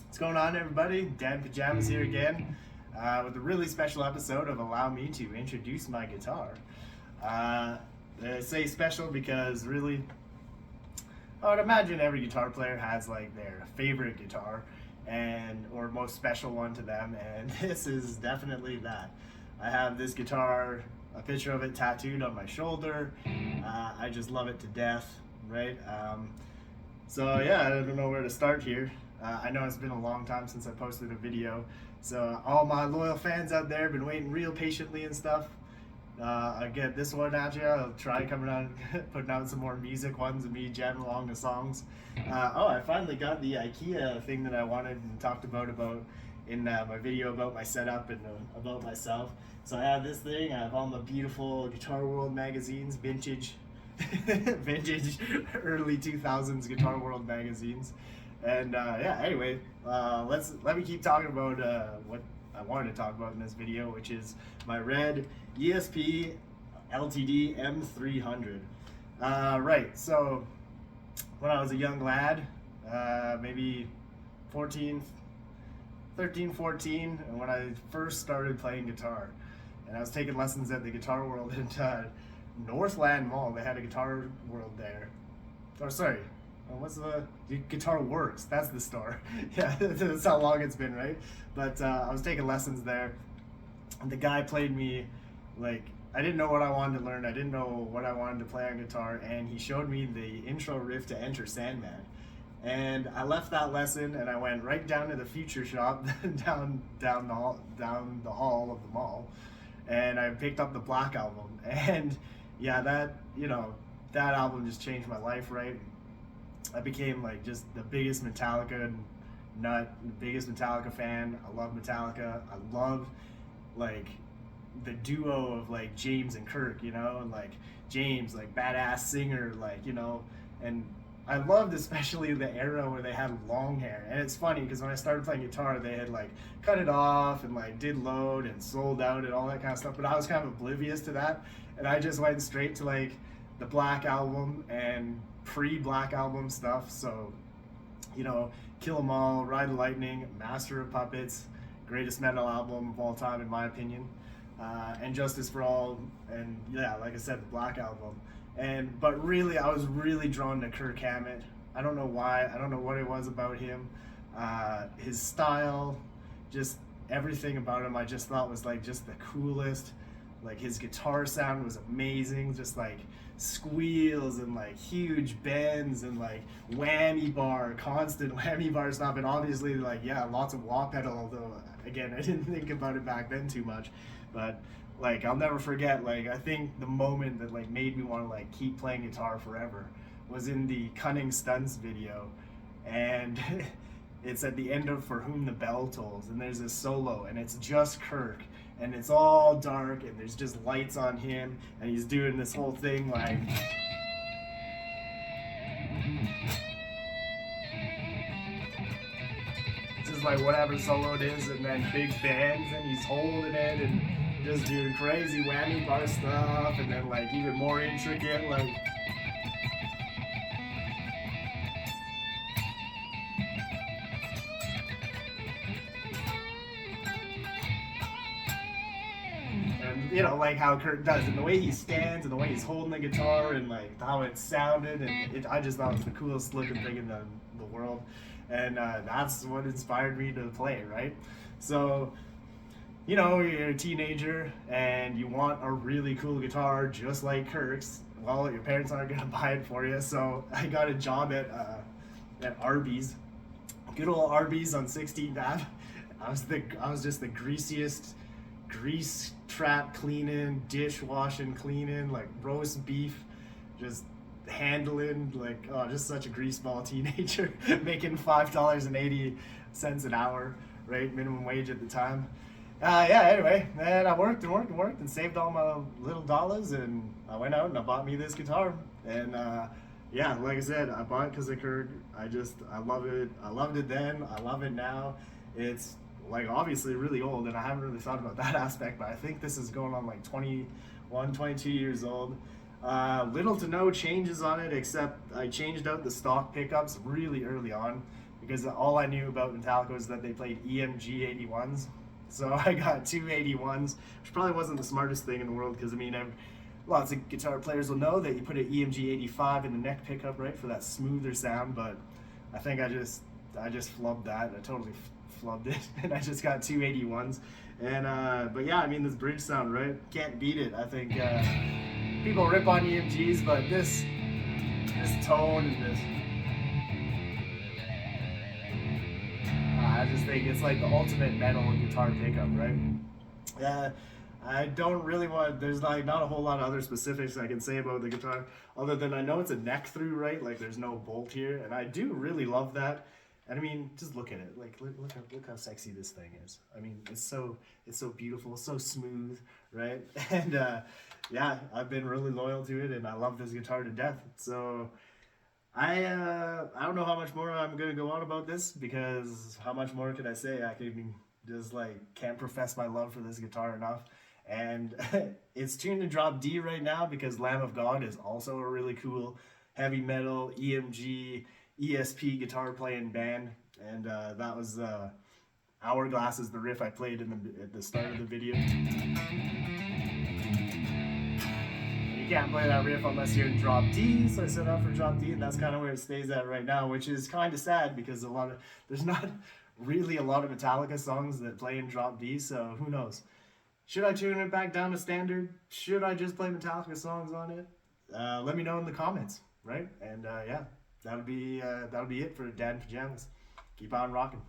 What's going on, everybody? Dan Pajamas here again with a really special episode of Allow Me to Introduce My Guitar. I say special because really, I would imagine every guitar player has like their favorite guitar and or most special one to them, and this is definitely that. I have this guitar, a picture of it tattooed on my shoulder. I just love it to death, right? So yeah, I don't know where to start here. I know it's been a long time since I posted a video, so all my loyal fans out there have been waiting real patiently and stuff. I get this one at you. I'll try coming on, putting out some more music ones of me jamming along the songs. I finally got the IKEA thing that I wanted and talked about in my video about my setup and about myself. So I have this thing. I have all the beautiful Guitar World magazines, vintage early 2000s Guitar World magazines. And anyway, let me keep talking about what I wanted to talk about in this video, which is my red ESP LTD M300. Right, so when I was a young lad, maybe 13, 14, and when I first started playing guitar, and I was taking lessons at the Guitar World at Northland Mall. They had a Guitar World there. What's the Guitar Works? That's the store. Yeah, that's how long it's been, right? But I was taking lessons there, and the guy played me like I didn't know what I wanted to learn. I didn't know what I wanted to play on guitar, and he showed me the intro riff to Enter Sandman. And I left that lesson, and I went right down to the Future Shop, down the hall of the mall, and I picked up the Black Album. And yeah, that album just changed my life, right? I became like just the biggest Metallica nut, the biggest Metallica fan. I love Metallica. I love like the duo of like James and Kirk, and like James, like badass singer, and I loved especially the era where they had long hair. And it's funny because when I started playing guitar, they had like cut it off and like did Load and Sold Out and all that kind of stuff. But I was kind of oblivious to that, and I just went straight to like the Black Album and pre-Black Album stuff. So, Kill 'Em All, Ride the Lightning, Master of Puppets, greatest metal album of all time in my opinion, and Justice for All, and yeah, like I said, the Black Album. But really, I was really drawn to Kirk Hammett. I don't know why. I don't know what it was about him. His style, just everything about him, I just thought was like just the coolest. Like his guitar sound was amazing, just like squeals and like huge bends and like whammy bar, constant whammy bar stuff, and obviously like lots of wah pedal, although again I didn't think about it back then too much. But like I'll never forget, like I think the moment that like made me want to like keep playing guitar forever was in the Cunning Stunts video, and it's at the end of For Whom the Bell Tolls, and there's a solo, and it's just Kirk, and it's all dark, and there's just lights on him, and he's doing this whole thing like just like whatever solo it is, and then big bands, and he's holding it and just doing crazy whammy bar stuff, and then like even more intricate like. Like how Kurt does, and the way he stands, and the way he's holding the guitar, and like how it sounded, and I just thought it was the coolest looking thing in the world, and that's what inspired me to play, right? So, you're a teenager, and you want a really cool guitar just like Kirk's. Well, your parents aren't gonna buy it for you, so I got a job at Arby's, good old Arby's on 16th Ave. I was just the greasiest grease trap cleaning, dishwashing cleaning, like roast beef, just handling, like, oh, just such a greaseball teenager, making $5.80 an hour, right, minimum wage at the time. Yeah, anyway, then I worked and worked and worked and saved all my little dollars, and I went out and I bought me this guitar. And yeah, like I said, I bought it because of Kirk. I love it. I loved it then. I love it now. It's like obviously really old, and I haven't really thought about that aspect, but I think this is going on like 21, 22 years old. Little to no changes on it, except I changed out the stock pickups really early on because all I knew about Metallica was that they played EMG 81s. So I got two 81s, which probably wasn't the smartest thing in the world because I mean, lots of guitar players will know that you put an EMG 85 in the neck pickup, right, for that smoother sound. But I think I just flubbed that. I totally flubbed it, and I just got two 81s. And but yeah, I mean this bridge sound, right? Can't beat it. I think people rip on EMGs, but this tone and this. I just think it's like the ultimate metal guitar pickup, right? I don't really want. There's like not a whole lot of other specifics I can say about the guitar, other than I know it's a neck through, right? Like there's no bolt here, and I do really love that. And I mean, just look at it. Like look how sexy this thing is. I mean, it's so beautiful, so smooth, right? And yeah, I've been really loyal to it, and I love this guitar to death. So I don't know how much more I'm gonna go on about this because how much more could I say? I can just like can't profess my love for this guitar enough. And it's tuned to drop D right now because Lamb of God is also a really cool heavy metal EMG ESP guitar playing band, and that was Hourglass is the riff I played in at the start of the video. You can't play that riff unless you're in drop D, so I set up for drop D, and that's kind of where it stays at right now, which is kind of sad because there's not really a lot of Metallica songs that play in drop D, so who knows. Should I tune it back down to standard? Should I just play Metallica songs on it? Let me know in the comments, right? And yeah, that'll be it for Dad in Pajamas. Keep on rocking.